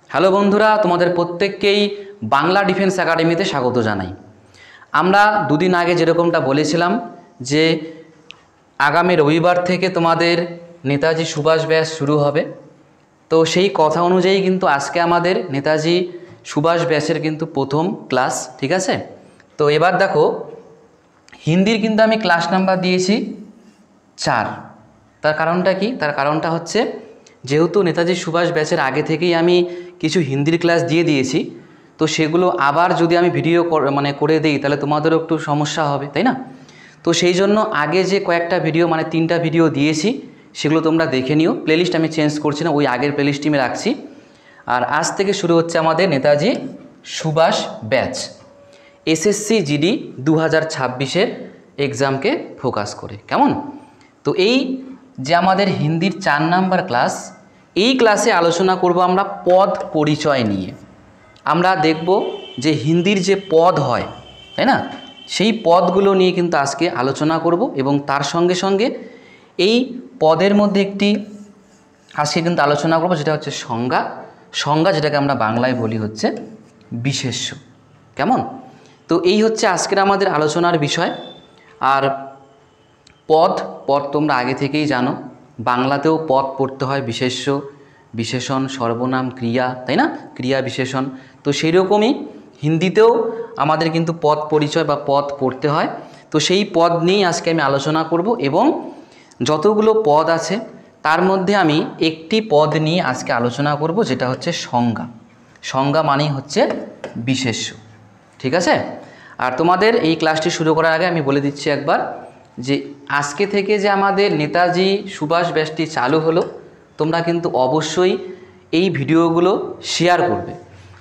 Hello বন্ধুরা, তোমাদের প্রত্যেককেই বাংলা ডিফেন্স একাডেমিতে স্বাগত জানাই। আমরা দুদিন আগে যেরকমটা বলেছিলাম যে আগামী রবিবার থেকে তোমাদের নেতাজি সুভাষ ব্যাচ শুরু হবে, তো সেই কথা অনুযায়ী কিন্তু আজকে আমাদের নেতাজি সুভাষ ব্যাচের কিন্তু প্রথম ক্লাস, ঠিক আছে। তো এবার দেখো, হিন্দির কিন্তু আমি ক্লাস নাম্বার দিয়েছি 4। তার কারণটা কি? তার কারণটা হচ্ছে যেহেতু নেতাজি সুভাষ ব্যাচের আগে থেকেই আমি কিছু হিন্দির ক্লাস দিয়ে দিয়েছি, তো সেগুলো আবার যদি আমি ভিডিও করে দিই তাহলে তোমাদেরও একটু সমস্যা হবে, তাই না? তো সেই জন্য আগে যে কয়েকটা ভিডিও 3টা ভিডিও দিয়েছি সেগুলো তোমরা দেখে নিও। প্লেলিস্ট আমি চেঞ্জ করছি না, ওই আগের প্লেলিস্টে আমি রাখছি। আর আজ থেকে শুরু হচ্ছে আমাদের Netaji Subhash batch SSC GD 2026-এর এক্সামকে ফোকাস করে, কেমন? তো এই যে আমাদের হিন্দির 4 নাম্বার ক্লাস, এই ক্লাসে আলোচনা করব আমরা পদ পরিচয় নিয়ে। আমরা দেখব যে হিন্দির যে পদ হয়, তাই না, সেই পদগুলো নিয়ে কিন্তু আজকে আলোচনা করব এবং তার সঙ্গে সঙ্গে এই পদের মধ্যে একটি আজকে কিন্তু আলোচনা করব যেটা হচ্ছে সংজ্ঞা, যেটাকে আমরা বাংলায় বলি হচ্ছে বিশেষ্য, কেমন? তো এই হচ্ছে আজকের আমাদের আলোচনার বিষয়। আর পদ তোমরা আগে থেকেই জানো, বাংলাতেও পদ পড়তে হয় বিশেষ্য, বিশেষণ, সর্বনাম, ক্রিয়া, তাই না, ক্রিয়া বিশেষণ। তো সেই রকমই হিন্দিতেও আমাদের কিন্তু পদ পরিচয় বা পদ পড়তে হয়। তো সেই পদ নিয়েই আজকে আমি আলোচনা করব এবং যতগুলো পদ আছে তার মধ্যে আমি একটি পদ নিয়ে আজকে আলোচনা করব, যেটা হচ্ছে সংজ্ঞা মানেই হচ্ছে বিশেষ্য, ঠিক আছে। আর তোমাদের এই ক্লাসটি শুরু করার আগে আমি বলে দিচ্ছি একবার যে আজকে থেকে যে আমাদের নেতাজি সুভাষ ব্যাচটি চালু হলো, তোমরা কিন্তু অবশ্যই এই ভিডিওগুলো শেয়ার করবে,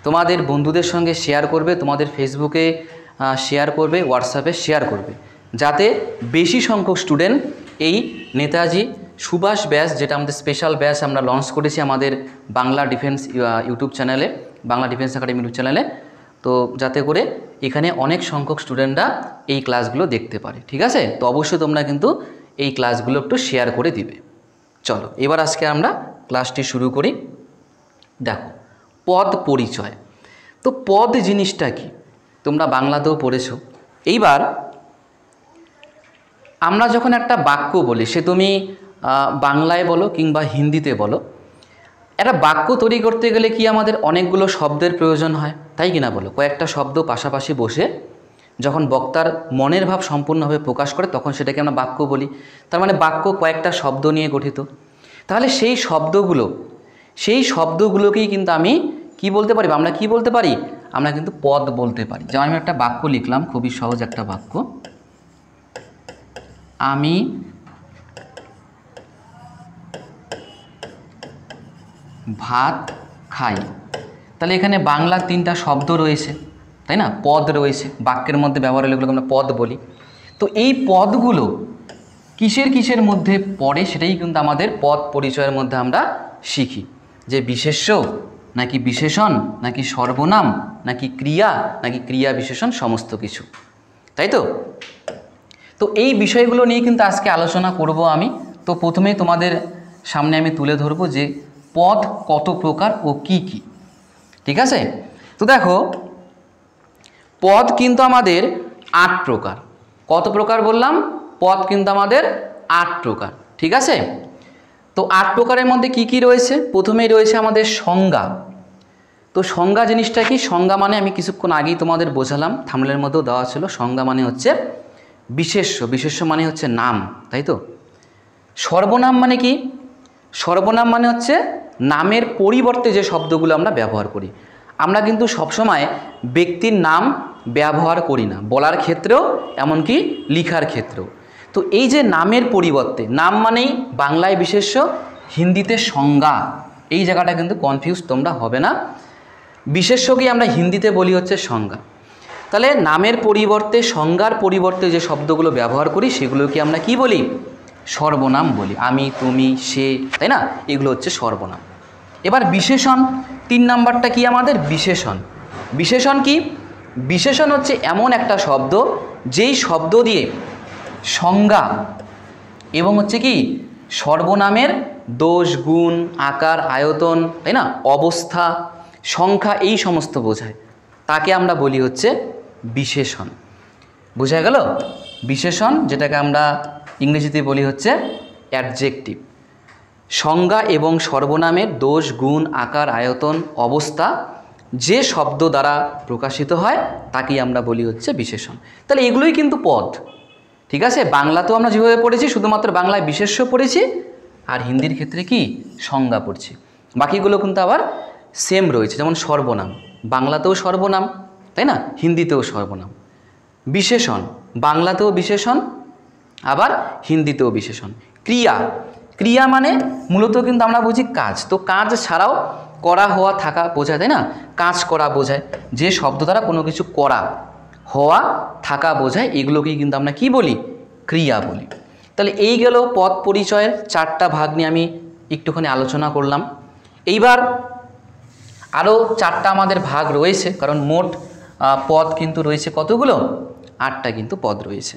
তোমাদের বন্ধুদের সঙ্গে শেয়ার করবে, তোমাদের ফেসবুকে শেয়ার করবে, হোয়াটসঅ্যাপে শেয়ার করবে, যাতে বেশি সংখ্যক স্টুডেন্ট এই নেতাজি সুভাষ ব্যাচ, যেটা আমাদের স্পেশাল ব্যাচ আমরা লঞ্চ করেছি আমাদের বাংলা ডিফেন্স ইউটিউব চ্যানেলে, বাংলা ডিফেন্স একাডেমি ইউটিউব চ্যানেলে, তো যাতে করে এখানে অনেক সংখ্যক স্টুডেন্টরা এই ক্লাসগুলো দেখতে পারে, ঠিক আছে। তো অবশ্যই তোমরা কিন্তু এই ক্লাসগুলো একটু শেয়ার করে দিবে। চলো এবার আজকে আমরা ক্লাসটি শুরু করি। দেখো, পদ পরিচয়। তো পদ জিনিসটা কি তোমরা বাংলাতেও পড়েছো। এইবার আমরা যখন একটা বাক্য বলি, সে তুমি বাংলায় বলো কিংবা হিন্দিতে বলো, একটা বাক্য তৈরি করতে গেলে কি আমাদের অনেকগুলো শব্দের প্রয়োজন হয়, তাই কিনা বলো? কয়েকটা শব্দ পাশাপাশি বসে যখন বক্তার মনের ভাব সম্পূর্ণভাবে প্রকাশ করে তখন সেটাকে আমরা বাক্য বলি। তার মানে বাক্য কয়েকটা শব্দ নিয়ে গঠিত। তাহলে সেই শব্দগুলোকেই কিন্তু আমি কি বলতে পারি, আমরা কি বলতে পারি, আমরা কিন্তু পদ বলতে পারি। যেমন আমি একটা বাক্য লিখলাম, খুবই সহজ একটা বাক্য, আমি ভাত খাই। তাহলে এখানে বাংলা 3টা শব্দ রয়েছে, তাই না, পদ রয়েছে, বাক্যের মধ্যে ব্যবহার হলে এগুলোকে আমরা পদ বলি। তো এই পদগুলো কিসের মধ্যে পড়ে সেটাই কিন্তু আমাদের পদ পরিচয়ের মধ্যে আমরা শিখি, যে বিশেষ্য নাকি বিশেষণ নাকি সর্বনাম নাকি ক্রিয়া নাকি ক্রিয়া বিশেষণ, সমস্ত কিছু, তাই তো। তো এই বিষয়গুলো নিয়ে কিন্তু আজকে আলোচনা করব আমি। তো প্রথমেই তোমাদের সামনে আমি তুলে ধরব যে পদ কত প্রকার ও কি কি, ঠিক আছে। তো দেখো, পদ কিন্তু আমাদের 8 প্রকার। কত প্রকার বললাম? পদ কিন্তু আমাদের 8 প্রকার, ঠিক আছে। তো 8 প্রকারের মধ্যে কি কি রয়েছে? প্রথমেই রয়েছে আমাদের সংজ্ঞা। তো সংজ্ঞা জিনিসটা কি? সংজ্ঞা মানে আমি কিছুক্ষণ আগেই তোমাদের বোঝালাম, থাম্বনেলের মধ্যেও দেওয়া ছিল। সংজ্ঞা মানে হচ্ছে বিশেষ্য মানে হচ্ছে নাম, তাই তো। সর্বনাম মানে কি? সর্বনাম মানে হচ্ছে নামের পরিবর্তে যে শব্দগুলো আমরা ব্যবহার করি। আমরা কিন্তু সবসময় ব্যক্তির নাম ব্যবহার করি না, বলার ক্ষেত্রেও এমনকি লিখার ক্ষেত্রেও। তো এই যে নামের পরিবর্তে, নাম মানেই বাংলায় বিশেষ্য, হিন্দিতে সংজ্ঞা, এই জায়গাটা কিন্তু কনফিউজ তোমরা হবে না। বিশেষ্যকেই আমরা হিন্দিতে বলি হচ্ছে সংজ্ঞা। তাহলে নামের পরিবর্তে, সংজ্ঞার পরিবর্তে যে শব্দগুলো ব্যবহার করি সেগুলোকে আমরা কি বলি? সর্বনাম বলি। আমি, তুমি, সে, তাই না, এগুলো হচ্ছে সর্বনাম। এবার বিশেষণ, 3 নাম্বারটা কি আমাদের? বিশেষণ। বিশেষণ কি? বিশেষণ হচ্ছে এমন একটা শব্দ যেই শব্দ দিয়ে সংজ্ঞা এবং হচ্ছে কি সর্বনামের দোষ, গুণ, আকার, আয়তন, তাই না, অবস্থা, সংখ্যা এই সমস্ত বোঝায়, তাকে আমরা বলি হচ্ছে বিশেষণ। বোঝা গেল? বিশেষণ, যেটাকে আমরা ইংরেজিতে বলি হচ্ছে অ্যাডজেক্টিভ। সংজ্ঞা এবং সর্বনামের দোষ, গুণ, আকার, আয়তন, অবস্থা যে শব্দ দ্বারা প্রকাশিত হয় তাকেই আমরা বলি হচ্ছে বিশেষণ। তাহলে এগুলোই কিন্তু পদ, ঠিক আছে? বাংলাতেও আমরা যেভাবে পড়েছি শুধুমাত্র বাংলায় বিশেষ্য পড়েছি, আর হিন্দির ক্ষেত্রে কি সংজ্ঞা পড়ছি। বাকিগুলো কিন্তু আবার সেম রয়েছে, যেমন সর্বনাম, বাংলাতেও সর্বনাম, তাই না? হিন্দিতেও সর্বনাম। বিশেষণ, বাংলাতেও বিশেষণ, আবার হিন্দিতেও বিশেষণ। ক্রিয়া, ক্রিয়া মানে মূলত কিন্তু আমরা বুঝি কাজ, তো কাজ ছাড়াও করা, হওয়া, থাকা বোঝায়, তাই না? কাজ করা বোঝায়, যে শব্দ দ্বারা কোনো কিছু করা, হওয়া, থাকা বোঝায়, এগুলোকেই কিন্তু আমরা কি বলি? ক্রিয়া বলি। তাহলে এই গেল পদ পরিচয়ের 4টা ভাগ নিয়ে আমি একটুখানি আলোচনা করলাম। এইবার আরও 4টা আমাদের ভাগ রয়েছে, কারণ মোট পদ কিন্তু রয়েছে কতগুলো? 8টা কিন্তু পদ রয়েছে।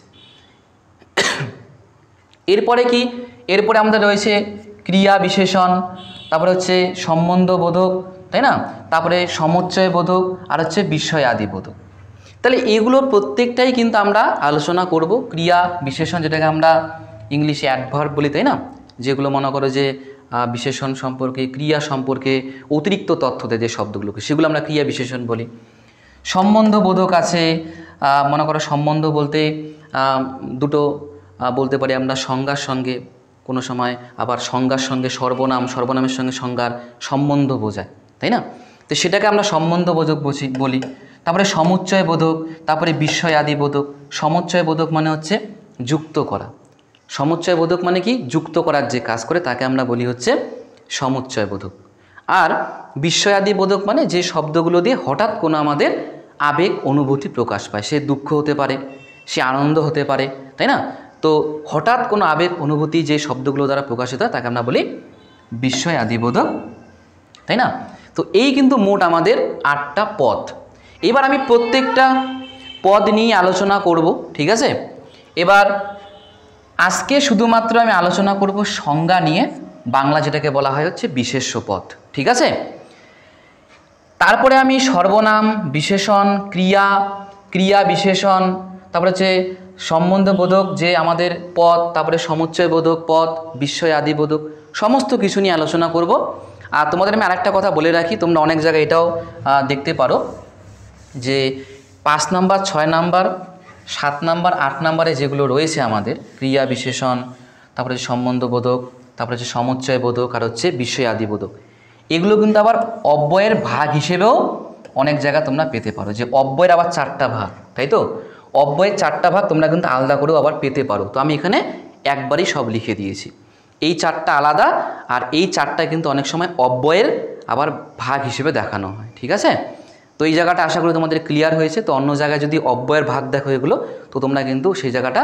এরপরে কি? এরপরে আমাদের রয়েছে ক্রিয়া বিশেষণ, তারপরে হচ্ছে সম্বন্ধবোধক, তাই না? তারপরে সমুচ্চয় বোধক, আর হচ্ছে বিস্ময় আদি বোধক। তাহলে এগুলোর প্রত্যেকটাই কিন্তু আমরা আলোচনা করব। ক্রিয়া বিশেষণ, যেটাকে আমরা ইংলিশে অ্যাডভার্ব বলি, তাই না? যেগুলো মনে করো যে বিশেষণ সম্পর্কে, ক্রিয়া সম্পর্কে অতিরিক্ত তথ্য দেয় যে শব্দগুলোকে, সেগুলো আমরা ক্রিয়া বিশেষণ বলি। সম্বন্ধবোধক আছে, মনে করো সম্বন্ধ বলতে দুটো বলতে পারি আমরা, সংজ্ঞার সঙ্গে কোনো সময়, আবার সংজ্ঞার সঙ্গে সর্বনাম, সর্বনামের সঙ্গে সংজ্ঞার সম্বন্ধ বোঝায়, তাই না? তো সেটাকে আমরা সম্বন্ধবোধক বলি। তারপরে সমুচ্চয় বোধক, তারপরে বিস্ময় আদি বোধক। সমুচ্চয় বোধক মানে হচ্ছে যুক্ত করা। সমুচ্চয় বোধক মানে কি? যুক্ত করার যে কাজ করে তাকে আমরা বলি হচ্ছে সমুচ্চয় বোধক। আর বিস্ময় আদি বোধক মানে যে শব্দগুলো দিয়ে হঠাৎ কোনো আমাদের আবেগ অনুভূতি প্রকাশ পায়, সে দুঃখ হতে পারে, সে আনন্দ হতে পারে, তাই না? তো হঠাৎ কোনো আবেগ অনুভূতি যে শব্দগুলো দ্বারা প্রকাশিত হয় তাকে আমরা বলি বিস্ময় আদি বোধক, তাই না? তো এই কিন্তু মোট আমাদের 8টা পদ। এবার আমি প্রত্যেকটা পদ নিয়ে আলোচনা করব, ঠিক আছে? এবার আজকে শুধুমাত্র আমি আলোচনা করব সংজ্ঞা নিয়ে, বাংলা যেটাকে বলা হয় হচ্ছে বিশেষ্য পদ, ঠিক আছে? তারপরে আমি সর্বনাম, বিশেষণ, ক্রিয়া, ক্রিয়া বিশেষণ, তারপরে হচ্ছে সম্বন্ধবোধক যে আমাদের পদ, তারপরে সমুচ্চয় বোধক পদ, বিস্ময় আদি বোধক, সমস্ত কিছু নিয়ে আলোচনা করব। আর তোমাদের আমি আরেকটা কথা বলে রাখি, তোমরা অনেক জায়গায় এটাও দেখতে পারো যে 5 নাম্বার, 6 নাম্বার, 7 নাম্বার, 8 নাম্বারে যেগুলো রয়েছে আমাদের ক্রিয়া বিশেষণ, তারপরে সম্বন্ধবোধক, তারপরে হচ্ছে সমুচ্চয় বোধক, আর হচ্ছে বিস্ময় আদি বোধক, এগুলো কিন্তু আবার অব্যয়ের ভাগ হিসেবেও অনেক জায়গা তোমরা পেতে পারো, যে অব্যয়ের আবার 4টা ভাগ, তাই তো? অব্যয়ের 4টা ভাগ তোমরা কিন্তু আলাদা করেও আবার পেতে পারো। তো আমি এখানে একবারই সব লিখে দিয়েছি, এই 4টা আলাদা, আর এই 4টা কিন্তু অনেক সময় অব্যয়ের আবার ভাগ হিসেবে দেখানো হয়, ঠিক আছে? তো এই জায়গাটা আশা করি তোমাদের ক্লিয়ার হয়েছে। তো অন্য জায়গায় যদি অব্যয়ের ভাগ দেখো এগুলো, তো তোমরা কিন্তু সেই জায়গাটা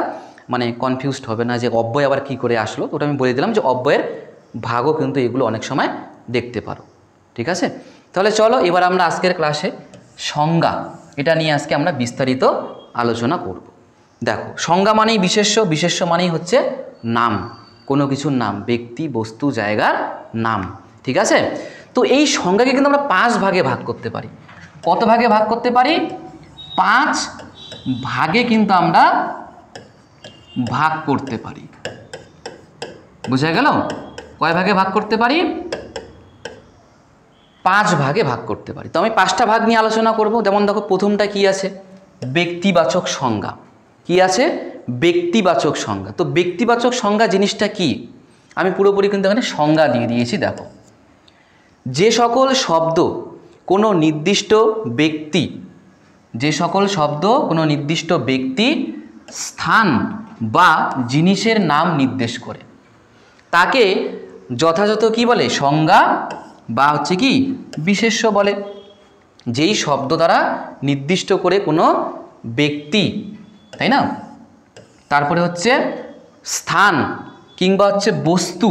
মানে কনফিউজড হবে না যে অব্যয় আবার কী করে আসলো। তো ওটা আমি বলে দিলাম যে অব্যয়ের ভাগও কিন্তু এগুলো অনেক সময় দেখতে পারো, ঠিক আছে? তাহলে চলো এবার আমরা আজকের ক্লাসে সংজ্ঞা, এটা নিয়ে আজকে আমরা বিস্তারিত আলোচনা করব। দেখো, সংজ্ঞা মানেই বিশেষ্য, বিশেষ্য মানেই হচ্ছে নাম, কোনো কিছুর নাম, ব্যক্তি, বস্তু, জায়গার নাম, ঠিক আছে? তো এই সংজ্ঞাকে কিন্তু আমরা 5 ভাগে ভাগ করতে পারি। কত ভাগে ভাগ করতে পারি? 5 ভাগে কিন্তু আমরা ভাগ করতে পারি। বুঝা গেল? কয় ভাগে ভাগ করতে পারি? 5 ভাগে ভাগ করতে পারি। তো আমি 5টা ভাগ নিয়ে আলোচনা করব। যেমন দেখো, প্রথমটা কি আছে? ব্যক্তিবাচক সংজ্ঞা। কি আছে? ব্যক্তিবাচক সংজ্ঞা। তো ব্যক্তিবাচক সংজ্ঞা জিনিসটা কি? আমি পুরোপুরি কিন্তু এখানে সংজ্ঞা দিয়ে দিয়েছি। দেখো, যে সকল শব্দ কোনো নির্দিষ্ট ব্যক্তি, যে সকল শব্দ কোনো নির্দিষ্ট ব্যক্তি, স্থান বা জিনিসের নাম নির্দেশ করে তাকে যথাযথ কি বলে? সংজ্ঞা বা হচ্ছে কি বিশেষ্য বলে। যেই শব্দ দ্বারা নির্দিষ্ট করে কোনো ব্যক্তি, তাই না, তারপরে হচ্ছে স্থান কিংবা হচ্ছে বস্তু,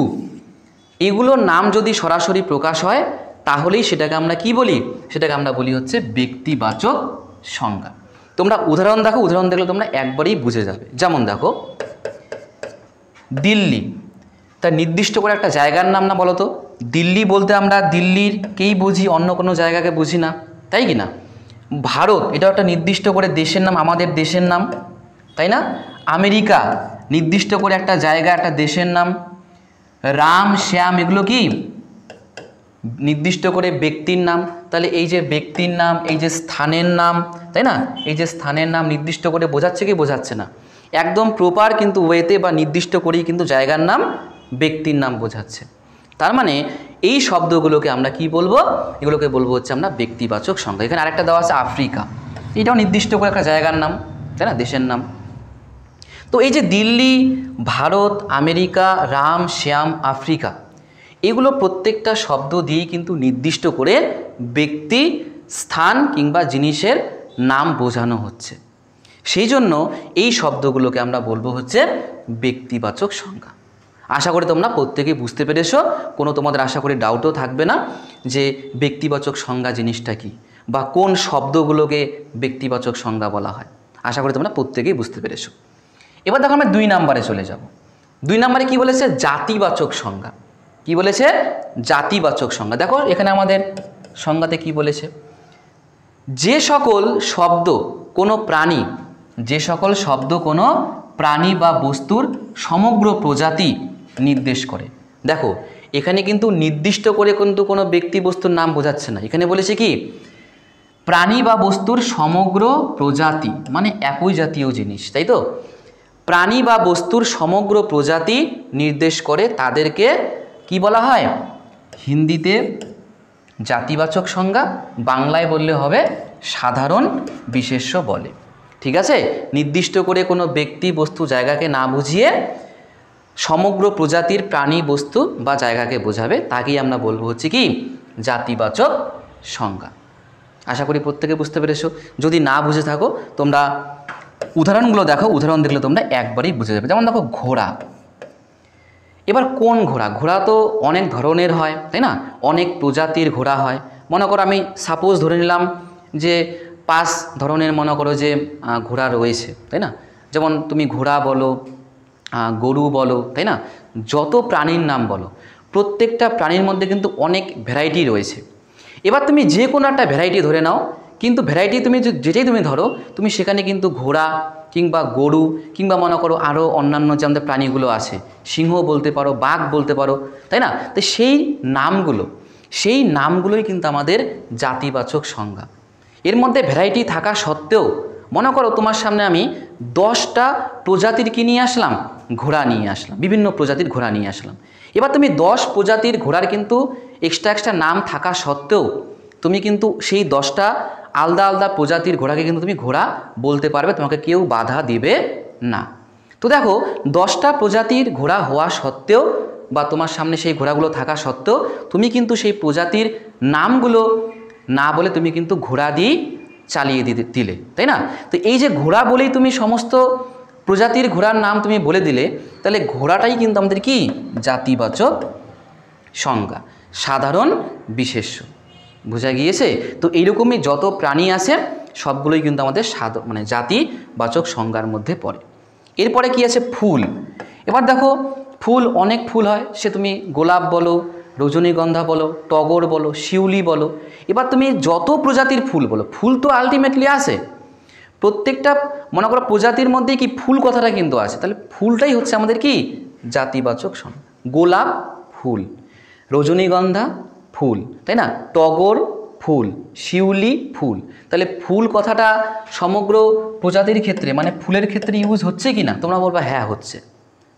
এগুলোর নাম যদি সরাসরি প্রকাশ হয় তাহলেই সেটাকে আমরা কি বলি? সেটাকে আমরা বলি হচ্ছে ব্যক্তিবাচক সংজ্ঞা। তোমরা উদাহরণ দেখো, উদাহরণ দেখলে তোমরা একবারেই বুঝে যাবে। যেমন দেখো, দিল্লি, তা নির্দিষ্ট করে একটা জায়গার নাম না বলো তো? দিল্লি বলতে আমরা দিল্লিরকেই বুঝি, অন্য কোনো জায়গাকে বুঝি না, তাই কি না? ভারত এটাও একটা নির্দিষ্ট করে দেশের নাম, আমাদের দেশের নাম, তাই না? আমেরিকা নির্দিষ্ট করে একটা জায়গা, একটা দেশের নাম। রাম, শ্যাম এগুলো কি নির্দিষ্ট করে ব্যক্তির নাম। তাহলে এই যে ব্যক্তির নাম, এই যে স্থানের নাম, তাই না? এই যে স্থানের নাম নির্দিষ্ট করে বোঝাচ্ছে কি বোঝাচ্ছে না? একদম প্রপার কিন্তু ওয়েতে বা নির্দিষ্ট করেই কিন্তু জায়গার নাম, ব্যক্তির নাম বোঝাচ্ছে। তার মানে এই শব্দগুলোকে আমরা কি বলবো? এগুলোকে বলবো হচ্ছে আমরা ব্যক্তিবাচক সংজ্ঞা। এখানে আরেকটা দেওয়া আছে আফ্রিকা, এটাও নির্দিষ্ট করে একটা জায়গার নাম, তাই না? দেশের নাম। তো এই যে দিল্লি, ভারত, আমেরিকা, রাম, শ্যাম, আফ্রিকা, এগুলো প্রত্যেকটা শব্দ দিয়েই কিন্তু নির্দিষ্ট করে ব্যক্তি, স্থান কিংবা জিনিসের নাম বোঝানো হচ্ছে। সেই জন্য এই শব্দগুলোকে আমরা বলবো হচ্ছে ব্যক্তিবাচক সংজ্ঞা। আশা করি তোমরা প্রত্যেকেই বুঝতে পেরেছো, কোনো তোমাদের আশা করি ডাউটও থাকবে না যে ব্যক্তিবাচক সংজ্ঞা জিনিসটা কি বা কোন শব্দগুলোকে ব্যক্তিবাচক সংজ্ঞা বলা হয়। আশা করি তোমরা প্রত্যেকেই বুঝতে পেরেছো। এবার দেখো আমরা 2 নম্বরে চলে যাব। 2 নম্বরে কি বলেছে? জাতিবাচক সংজ্ঞা। কি বলেছে? জাতিবাচক সংজ্ঞা। দেখো এখানে আমাদের সংজ্ঞাতে কি বলেছে? যে সকল শব্দ কোনো প্রাণী, যে সকল শব্দ কোনো প্রাণী বা বস্তুর সমগ্র প্রজাতি নির্দেশ করে। দেখো এখানে কিন্তু নির্দিষ্ট করে কিন্তু কোনো ব্যক্তি বস্তুর নাম বোঝাচ্ছে না। এখানে বলেছে কি? প্রাণী বা বস্তুর সমগ্র প্রজাতি, মানে একই জাতীয় জিনিস, তাই তো? প্রাণী বা বস্তুর সমগ্র প্রজাতি নির্দেশ করে, তাদেরকে কি বলা হয়? হিন্দিতে জাতিবাচক সংজ্ঞা, বাংলায় বললে হবে সাধারণ বিশেষ্য বলে। ঠিক আছে? নির্দিষ্ট করে কোনো ব্যক্তি, বস্তু, জায়গাকে না বুঝিয়ে সমগ্র প্রজাতির প্রাণী, বস্তু বা জায়গাকে বোঝাবে, তাকেই আমরা বলবো হচ্ছে কি? জাতিবাচক সংজ্ঞা। আশা করি প্রত্যেকে বুঝতে পেরেছো। যদি না বুঝে থাকো তোমরা উদাহরণগুলো দেখো, উদাহরণ দেখলে তোমরা একবারই বুঝে যাবে। যেমন দেখো ঘোড়া। এবার কোন ঘোড়া? ঘোড়া তো অনেক ধরনের হয়, তাই না? অনেক প্রজাতির ঘোড়া হয়। মনে করো আমি সাপোজ ধরে নিলাম যে 5 ধরনের মনে করো যে ঘোড়া রয়েছে, তাই না? যেমন তুমি ঘোড়া বলো, গরু বলো, তাই না? যত প্রাণীর নাম বলো, প্রত্যেকটা প্রাণীর মধ্যে কিন্তু অনেক ভ্যারাইটি রয়েছে। এবার তুমি যে কোনো একটা ভ্যারাইটি ধরে নাও, কিন্তু ভ্যারাইটি তুমি যেটাই তুমি ধরো, তুমি সেখানে কিন্তু ঘোড়া কিংবা গরু কিংবা মনে করো আরও অন্যান্য যে আমাদের প্রাণীগুলো আছে, সিংহ বলতে পারো, বাঘ বলতে পারো, তাই না? তো সেই নামগুলোই কিন্তু আমাদের জাতিবাচক সংজ্ঞা। এর মধ্যে ভ্যারাইটি থাকা সত্ত্বেও মনে করো তোমার সামনে আমি 10টা প্রজাতির কি নিয়ে আসলাম? ঘোড়া নিয়ে আসলাম, বিভিন্ন প্রজাতির ঘোড়া নিয়ে আসলাম। এবার তুমি 10 প্রজাতির ঘোড়ার কিন্তু এক্সট্রা নাম থাকা সত্ত্বেও তুমি কিন্তু সেই 10টা আলাদা আলাদা প্রজাতির ঘোড়াকে কিন্তু তুমি ঘোড়া বলতে পারবে, তোমাকে কেউ বাধা দিবে না। তো দেখো 10টা প্রজাতির ঘোড়া হওয়া সত্ত্বেও বা তোমার সামনে সেই ঘোড়াগুলো থাকা সত্ত্বেও তুমি কিন্তু সেই প্রজাতির নামগুলো না বলে তুমি কিন্তু ঘোড়া দিয়েই চালিয়ে দিলে, তাই না? তো এই যে ঘোড়া বলেই তুমি সমস্ত প্রজাতির ঘোড়ার নাম তুমি বলে দিলে, তাহলে ঘোড়াটাই কিন্তু আমাদের কি? জাতিবাচক সংজ্ঞা, সাধারণ বিশেষ্য। বোঝা গিয়েছে? তো এইরকমই যত প্রাণী আছে সবগুলোই কিন্তু আমাদের জাতিবাচক সংজ্ঞার মধ্যে পড়ে। এরপরে কি আছে? ফুল। এবার দেখো ফুল, অনেক ফুল হয়, সে তুমি গোলাপ বলো, রজনীগন্ধা বলো, টগর বলো, শিউলি বলো। এবার তুমি যত প্রজাতির ফুল বলো, ফুল তো আলটিমেটলি আছে প্রত্যেকটা মনে করো প্রজাতির মধ্যেই কি ফুল কথাটা কিন্তু আছে। তাহলে ফুলটাই হচ্ছে আমাদের কি? জাতিবাচক সংজ্ঞা। গোলাপ ফুল, রজনীগন্ধা ফুল, তাই না? টগর ফুল, শিউলি ফুল। তাহলে ফুল কথাটা সমগ্র প্রজাতির ক্ষেত্রে মানে ফুলের ক্ষেত্রে ইউজ হচ্ছে কি না? তোমরা বলবা হ্যাঁ হচ্ছে,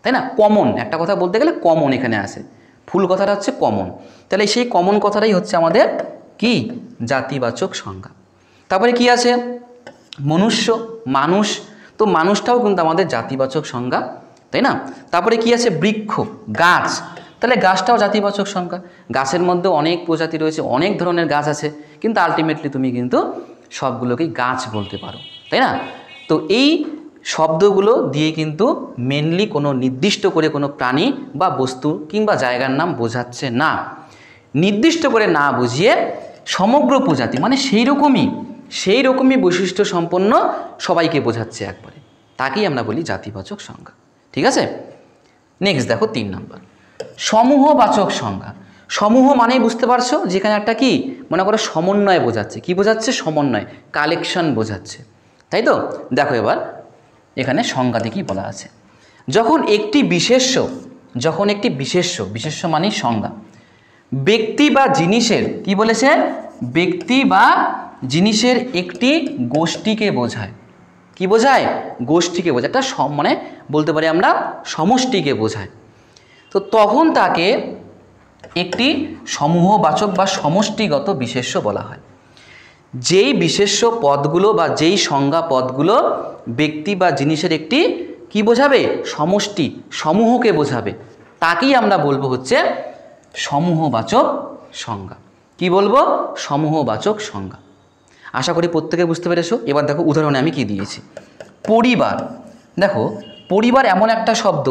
তাই না? কমন একটা কথা বলতে গেলে কমন এখানে আসে, ফুল কথাটা হচ্ছে কমন। তাহলে সেই কমন কথাটাই হচ্ছে আমাদের কি? জাতিবাচক সংজ্ঞা। তারপরে কি আছে? মনুষ্য, মানুষ। তো মানুষটাও কিন্তু আমাদের জাতিবাচক সংজ্ঞা, তাই না? তারপরে কি আছে? বৃক্ষ, গাছ। তাহলে গাছটাও জাতিবাচক সংজ্ঞা। গাছের মধ্যে অনেক প্রজাতি রয়েছে, অনেক ধরনের গাছ আছে, কিন্তু আলটিমেটলি তুমি কিন্তু সবগুলোকেই গাছ বলতে পারো, তাই না? তো এই শব্দগুলো দিয়ে কিন্তু মেনলি কোনো নির্দিষ্ট করে কোনো প্রাণী বা বস্তু কিংবা জায়গার নাম বোঝাচ্ছে না। নির্দিষ্ট করে না বুঝিয়ে সমগ্র প্রজাতি মানে সেই রকমই বৈশিষ্ট্য সম্পন্ন সবাইকে বোঝাচ্ছে একবারে, তাকেই আমরা বলি জাতিবাচক সংজ্ঞা। ঠিক আছে? নেক্সট দেখো 3 নম্বর। সমূহবাচক সংজ্ঞা, সমূহ মানেই বুঝতে পারছো যেখানে একটা কি মনে করো সমন্বয় বোঝাচ্ছে। কি বোঝাচ্ছে? সমন্বয়, কালেকশন বোঝাচ্ছে, তাই তো? দেখো এবার এখানে সংজ্ঞাতে কি বলা আছে, যখন একটি বিশেষ্য মানেই সংজ্ঞা, ব্যক্তি বা জিনিসের, কি বলেছে, ব্যক্তি বা জিনিসের একটি গোষ্ঠীকে বোঝায়। কি বোঝায়? গোষ্ঠীকে বোঝায়, একটা মানে বলতে পারি আমরা সমষ্টিকে বোঝায়। তো তখন তাকে একটি সমূহবাচক বা সমষ্টিগত বিশেষ্য বলা হয়। যেই বিশেষ্য পদগুলো বা যেই সংজ্ঞা পদগুলো ব্যক্তি বা জিনিসের একটি কি বোঝাবে? সমষ্টি, সমূহকে বোঝাবে, তাকেই আমরা বলবো হচ্ছে সমূহবাচক সংজ্ঞা। কি বলবো? সমূহবাচক সংজ্ঞা। আশা করি প্রত্যেকে বুঝতে পেরেছো। এবার দেখো উদাহরণে আমি কি দিয়েছি। পরিবার, দেখো পরিবার এমন একটা শব্দ,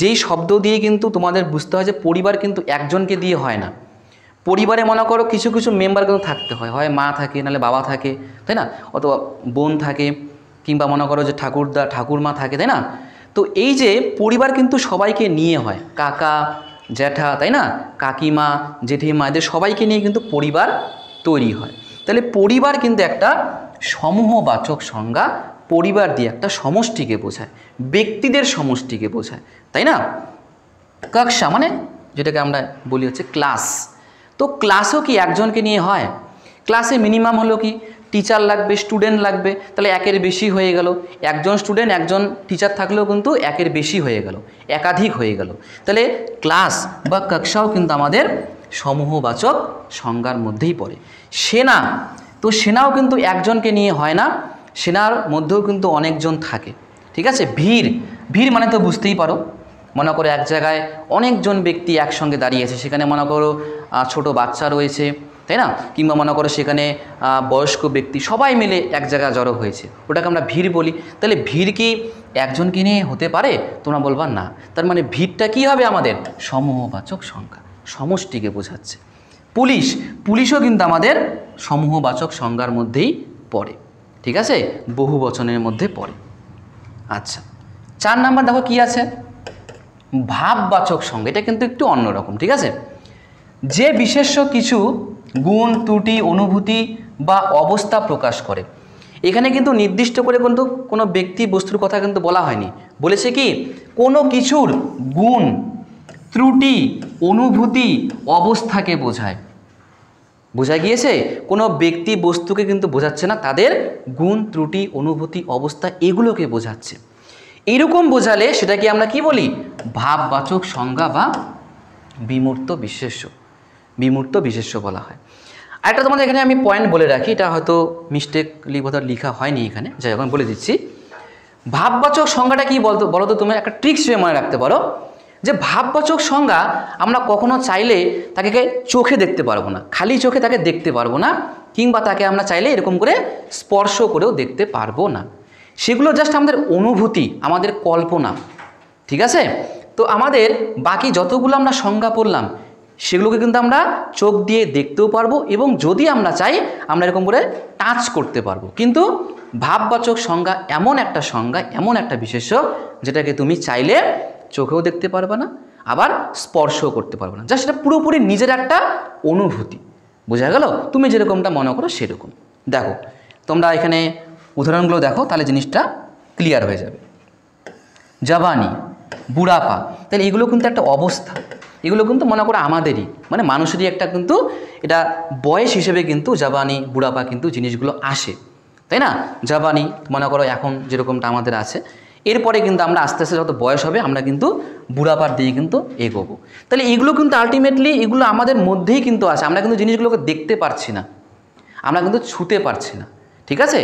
যেই শব্দ দিয়ে কিন্তু তোমাদের বুঝতে হয় যে পরিবার কিন্তু একজনকে দিয়ে হয় না। পরিবারে মনে করো কিছু কিছু মেম্বার কিন্তু থাকতে হয়, হয় মা থাকে, নাহলে বাবা থাকে, তাই না, অথবা বোন থাকে, কিংবা মনে করো যে ঠাকুরদা ঠাকুরমা থাকে, তাই না। তো এই যে পরিবার কিন্তু সবাইকে নিয়ে হয়, কাকা জ্যাঠা, তাই না, কাকিমা জেঠিমা, এদের সবাইকে নিয়ে কিন্তু পরিবার তৈরি হয়। তাহলে পরিবার কিন্তু একটা সমূহবাচক সংজ্ঞা, পরিবার দিয়ে একটা সমষ্টিকে বোঝায়, ব্যক্তিদের সমষ্টিকে বোঝায়, তাই না। কক্ষা মানে যেটাকে আমরা বলি হচ্ছে ক্লাস। তো ক্লাসও কি একজনকে নিয়ে হয়? ক্লাসে মিনিমাম হলো কি টিচার লাগবে, স্টুডেন্ট লাগবে, তাহলে একের বেশি হয়ে গেল। একজন স্টুডেন্ট একজন টিচার থাকলেও কিন্তু একের বেশি হয়ে গেল, একাধিক হয়ে গেল। তাহলে ক্লাস বা কক্ষাও কিন্তু আমাদের সমূহবাচক সংজ্ঞার মধ্যেই পড়ে। সেনা, তো সেনাও কিন্তু একজনকে নিয়ে হয় না, সেনার মধ্যেও কিন্তু অনেকজন থাকে, ঠিক আছে। ভিড় মানে তো বুঝতেই পারো, মনে করো এক জায়গায় অনেকজন ব্যক্তি একসঙ্গে দাঁড়িয়েছে, সেখানে মনে করো ছোট বাচ্চা রয়েছে, তাই না, কিংবা মনে করো সেখানে বয়স্ক ব্যক্তি সবাই মিলে এক জায়গায় জড়ো হয়েছে, ওটাকে আমরা ভিড় বলি। তাহলে ভিড় কি একজনকে নিয়ে হতে পারে? তোমরা বলবা না। তার মানে ভিড়টা কি হবে? আমাদের সমূহবাচক সংজ্ঞা, সমষ্টিকে বোঝাচ্ছে। পুলিশও কিন্তু আমাদের সমূহবাচক সংজ্ঞার মধ্যেই পড়ে, ঠিক আছে, বহু বচনের মধ্যে পড়ে। আচ্ছা, 4 নাম্বার দেখো কি আছে, ভাববাচক সংজ্ঞা। এটা কিন্তু একটু অন্যরকম, ঠিক আছে। যে বিশেষ্য কিছু গুণ, ত্রুটি, অনুভূতি বা অবস্থা প্রকাশ করে। এখানে কিন্তু নির্দিষ্ট করে কিন্তু কোনো ব্যক্তি বস্তুর কথা কিন্তু বলা হয়নি, বলেছে কি কোনো কিছুর গুণ, ত্রুটি, অনুভূতি, অবস্থাকে বোঝায়। বোঝা গিয়েছে? কোনো ব্যক্তি বস্তুকে কিন্তু বোঝাচ্ছে না, তাদের গুণ, ত্রুটি, অনুভূতি, অবস্থা এগুলোকে বোঝাচ্ছে। এইরকম বোঝালে সেটাকে আমরা কি বলি? ভাববাচক সংজ্ঞা বা বিমূর্ত বিশেষ্য বলা হয়। আরেকটা তোমাদের এখানে আমি পয়েন্ট বলে রাখি, এটা হয়তো মিস্টেকলি বোধহয় লেখা হয়নি এখানে, যাই হোক আমি বলে দিচ্ছি। ভাববাচক সংজ্ঞাটা কি বলো তো, তুমি একটা ট্রিক্স মনে রাখতে পারো যে ভাববাচক সংজ্ঞা আমরা কখনো চাইলে তাকে চোখে দেখতে পারবো না, খালি চোখে তাকে দেখতে পারবো না, কিংবা তাকে আমরা চাইলে এরকম করে স্পর্শ করেও দেখতে পারবো না। সেগুলো জাস্ট আমাদের অনুভূতি, আমাদের কল্পনা, ঠিক আছে। তো আমাদের বাকি যতগুলো আমরা সংজ্ঞা পড়লাম সেগুলোকে কিন্তু আমরা চোখ দিয়ে দেখতেও পারবো, এবং যদি আমরা চাই আমরা এরকম করে টাচ করতে পারবো। কিন্তু ভাববাচক সংজ্ঞা এমন একটা সংজ্ঞা, এমন একটা বিশেষ্য, যেটাকে তুমি চাইলে চোখেও দেখতে পারবে না, আবার স্পর্শও করতে পারবে না, জাস্ট এটা পুরোপুরি নিজের একটা অনুভূতি। বোঝা গেল? তুমি যেরকমটা মনে করো সেরকম। দেখো তোমরা এখানে উদাহরণগুলো দেখো, তাহলে জিনিসটা ক্লিয়ার হয়ে যাবে। জওয়ানি, বুড়াপা, তাহলে এগুলো কিন্তু একটা অবস্থা, এগুলো কিন্তু মনে করো আমাদেরই, মানে মানুষেরই একটা কিন্তু এটা বয়স হিসেবে কিন্তু জওয়ানি, বুড়াপা কিন্তু জিনিসগুলো আসে, তাই না। জওয়ানি মনে করো এখন যেরকমটা আমাদের আছে, এরপরে কিন্তু আমরা আস্তে আস্তে যত বয়স হবে আমরা কিন্তু বুড়াপার দিকে কিন্তু এগোবো। তাহলে এগুলো কিন্তু আলটিমেটলি এগুলো আমাদের মধ্যেই কিন্তু আছে, আমরা কিন্তু জিনিসগুলোকে দেখতে পারছি না, আমরা কিন্তু ছুঁতে পারছি না, ঠিক আছে।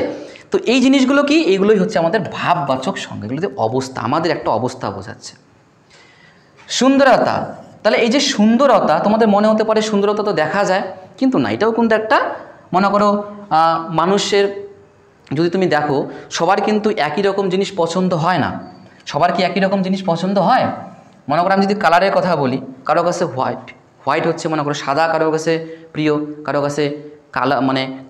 তো এই জিনিসগুলো কি, এগুলোই হচ্ছে আমাদের ভাববাচক সংজ্ঞা, এগুলোতে অবস্থা, আমাদের একটা অবস্থা বোঝাচ্ছে। সুন্দরতা, তাহলে এই যে সুন্দরতা, তোমাদের মনে হতে পারে সুন্দরতা তো দেখা যায়, কিন্তু না, এটাও কিন্তু একটা মনে করো মানুষের, যদি তুমি দেখো সবার কিন্তু একই রকম জিনিস পছন্দ হয় না। সবার কি একই রকম জিনিস পছন্দ হয়? মনে করো আমি যদি কালারের কথা বলি, কারো কাছে হোয়াইট হচ্ছে মনে করো সাদা, কারো কাছে প্রিয়, কারো কাছে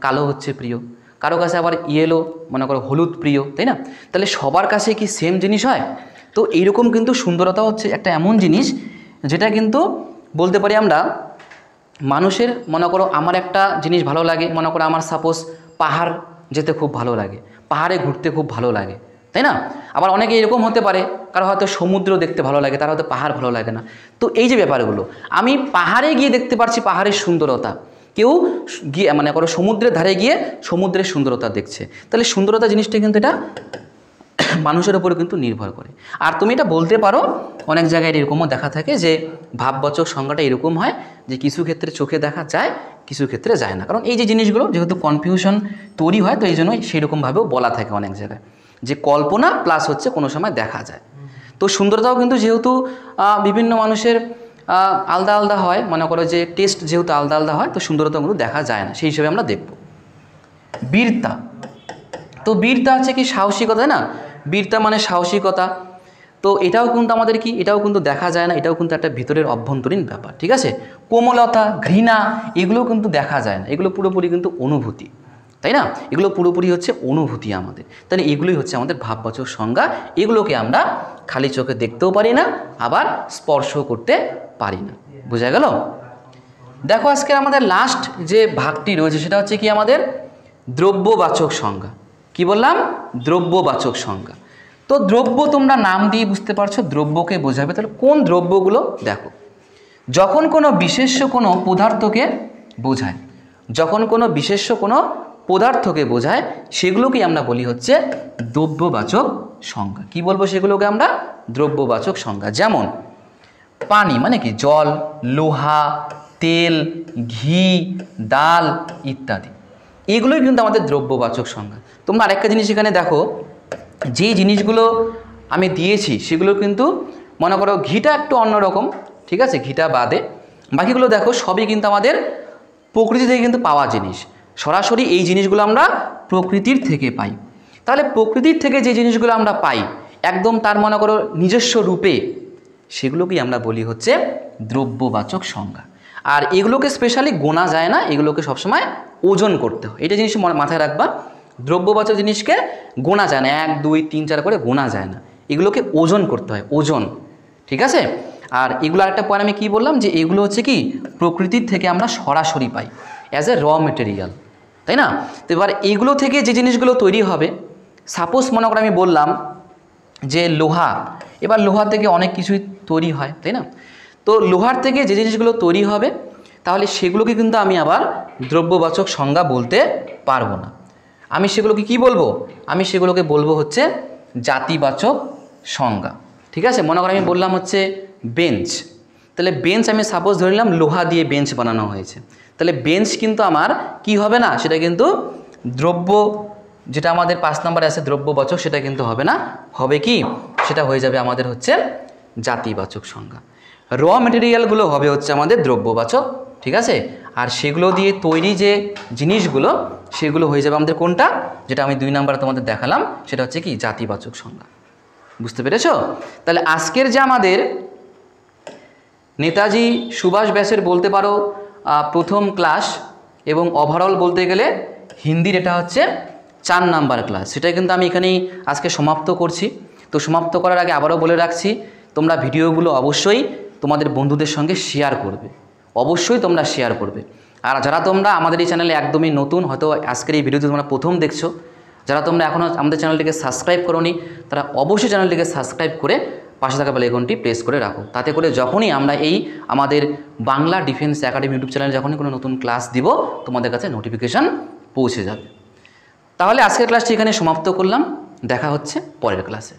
কালো হচ্ছে প্রিয়, কারো কাছে আবার ইয়েলো মনে করো হলুদ প্রিয়, তাই না। তাহলে সবার কাছে কি সেম জিনিস হয়? তো এইরকম কিন্তু সুন্দরতা হচ্ছে একটা এমন জিনিস যেটা কিন্তু বলতে পারি আমরা মানুষের, মনে করো আমার একটা জিনিস ভালো লাগে, মনে করো আমার সাপোজ পাহাড় যেতে খুব ভালো লাগে, পাহাড়ে ঘুরতে খুব ভালো লাগে, তাই না? আবার অনেকে এরকম হতে পারে কারো হয়তো সমুদ্র দেখতে ভালো লাগে, তার হয়তো পাহাড় ভালো লাগে না। তো এই যে ব্যাপারগুলো, আমি পাহাড়ে গিয়ে দেখতে পারছি পাহাড়ের সুন্দরতা, কেউ গিয়ে মনে করো সমুদ্রের ধারে গিয়ে সমুদ্রের সুন্দরতা দেখছে, তাহলে সুন্দরতা জিনিসটা কিন্তু এটা মানুষের উপরে কিন্তু নির্ভর করে। আর তুমি এটা বলতে পারো, অনেক জায়গায় এরকমও দেখা থাকে যে ভাববাচক সংজ্ঞাটা এরকম হয় যে কিছু ক্ষেত্রে চোখে দেখা যায়, কিছু ক্ষেত্রে যায় না। কারণ এই যে জিনিসগুলো যেহেতু কনফিউশন তৈরি হয়, তো এই জন্য সেইরকমভাবেও বলা থাকে অনেক জায়গায় যে কল্পনা প্লাস হচ্ছে কোনো সময় দেখা যায়। তো সুন্দরতাও কিন্তু যেহেতু বিভিন্ন মানুষের আলাদা আলাদা হয়, মনে করো যে টেস্ট যেহেতু আলাদা আলাদা হয়, তো সুন্দরতা কিন্তু দেখা যায় না, সেই হিসেবে আমরা দেখব। বীরতা, তো বীরতা হচ্ছে কি সাহসিকতা, না? বীরতা মানে সাহসিকতা। তো এটাও কিন্তু আমাদের কি, এটাও কিন্তু দেখা যায় না, এটাও কিন্তু একটা ভিতরের অভ্যন্তরীণ ব্যাপার, ঠিক আছে? কোমলতা, ঘৃণা, এগুলোও কিন্তু দেখা যায় না, এগুলো পুরোপুরি কিন্তু অনুভূতি, তাই না? এগুলো পুরোপুরি হচ্ছে অনুভূতি আমাদের। তাহলে এগুলোই হচ্ছে আমাদের ভাববাচক সংজ্ঞা। এগুলোকে আমরা খালি চোখে দেখতেও পারি না, আবার স্পর্শও করতে পারি না। বোঝা গেল? দেখো আজকে আমাদের লাস্ট যে ভাগটি রয়েছে সেটা হচ্ছে কি আমাদের দ্রব্যবাচক সংজ্ঞা। কি বললাম? দ্রব্যবাচক সংজ্ঞা। তো দ্রব্য তোমরা নাম দিয়ে বুঝতে পারছো, দ্রব্যকে বোঝাবে। তাহলে কোন দ্রব্যগুলো? দেখো, যখন কোনো বিশেষ্য কোনো পদার্থকে বোঝায়, যখন কোনো বিশেষ্য কোনো পদার্থকে বোঝায়, সেগুলোকেই আমরা বলি হচ্ছে দ্রব্যবাচক সংজ্ঞা। কি বলবো সেগুলোকে আমরা? দ্রব্যবাচক সংজ্ঞা। যেমন পানি মানে কি? জল, লোহা, তেল, ঘি, ডাল ইত্যাদি, এগুলোই কিন্তু আমাদের দ্রব্যবাচক সংজ্ঞা। তোমরা আরেকটা জিনিস এখানে দেখো, যে জিনিসগুলো আমি দিয়েছি সেগুলো কিন্তু মনে করো ঘিটা একটু অন্যরকম, ঠিক আছে? ঘিটা বাদে বাকিগুলো দেখো সবই কিন্তু আমাদের প্রকৃতি থেকে কিন্তু পাওয়া জিনিস। সরাসরি এই জিনিসগুলো আমরা প্রকৃতির থেকে পাই। তাহলে প্রকৃতির থেকে যে জিনিসগুলো আমরা পাই একদম তার মনে করো নিজস্ব রূপে, সেগুলোকেই আমরা বলি হচ্ছে দ্রব্যবাচক সংজ্ঞা। আর এগুলোকে স্পেশালি গোনা যায় না, এগুলোকে সবসময় ওজন করতে হয়। এটা জিনিস মাথায় রাখবা, দ্রব্যবাচক জিনিসকে গোনা যায় না, 1 2 3 4 করে গোনা যায় না, এগুলোকে ওজন করতে হয়, ওজন, ঠিক আছে? আর এগুলো আরেকটা পয়েন্ট আমি কি বললাম, যে এগুলো হচ্ছে কি প্রকৃতির থেকে আমরা সরাসরি পাই অ্যাজ এ র মেটেরিয়াল, তাই না? তো এবার এইগুলো থেকে যে জিনিসগুলো তৈরি হবে, সাপোজ মনে করো আমি বললাম যে লোহা, এবার লোহা থেকে অনেক কিছুই তৈরি হয়, তাই না? তো লোহার থেকে যে জিনিসগুলো তৈরি হবে, তাহলে সেগুলোকে কিন্তু আমি আবার দ্রব্যবাচক সংজ্ঞা বলতে পারবো না। আমি সেগুলোকে কি বলবো? আমি সেগুলোকে বলবো হচ্ছে জাতিবাচক সংজ্ঞা, ঠিক আছে? মনে করো আমি বললাম হচ্ছে বেঞ্চ, তাহলে বেঞ্চ আমি সাপোজ ধরে নিলাম লোহা দিয়ে বেঞ্চ বানানো হয়েছে, তাহলে বেঞ্চ কিন্তু আমার কি হবে না, সেটা কিন্তু দ্রব্য, যেটা আমাদের 5 নম্বরে আছে দ্রব্যবাচক, সেটা কিন্তু হবে না, হবে কি, সেটা হয়ে যাবে আমাদের হচ্ছে জাতিবাচক সংজ্ঞা। র মেটেরিয়ালগুলো হবে হচ্ছে আমাদের দ্রব্যবাচক, ঠিক আছে? আর সেগুলো দিয়ে তৈরি যে জিনিসগুলো, সেগুলো হয়ে যাবে আমাদের কোনটা, যেটা আমি 2 নম্বরে তোমাদের দেখালাম, সেটা হচ্ছে কি জাতিবাচক সংজ্ঞা। বুঝতে পেরেছো? তাহলে আজকের যে আমাদের নেতাজি সুভাষ ব্যাসের বলতে পারো প্রথম ক্লাস, এবং ওভারঅল বলতে গেলে হিন্দির এটা হচ্ছে 4 নাম্বার ক্লাস, সেটা কিন্তু আমি এখানেই আজকে সমাপ্ত করছি। তো সমাপ্ত করার আগে আবারও বলে রাখছি, তোমরা ভিডিওগুলো অবশ্যই তোমাদের বন্ধুদের সঙ্গে শেয়ার করবে, অবশ্যই তোমরা শেয়ার করবে। আর যারা তোমরা আমাদের এই চ্যানেলে একদমই নতুন, হয়তো আজকের এই ভিডিওতে তোমরা প্রথম দেখছো, যারা তোমরা এখনও আমাদের চ্যানেলটিকে সাবস্ক্রাইব করোনি, তারা অবশ্যই চ্যানেলটিকে সাবস্ক্রাইব করে পাশে থাকা বেল আইকনটি প্রেস করে রাখো, তাতে করে যখনই আমরা এই আমাদের বাংলা ডিফেন্স একাডেমি ইউটিউব চ্যানেলে যখনই কোনো নতুন ক্লাস দিব, তোমাদের কাছে নোটিফিকেশান পৌঁছে যাবে। তাহলে আজকের ক্লাসটি এখানে সমাপ্ত করলাম, দেখা হচ্ছে পরের ক্লাসে।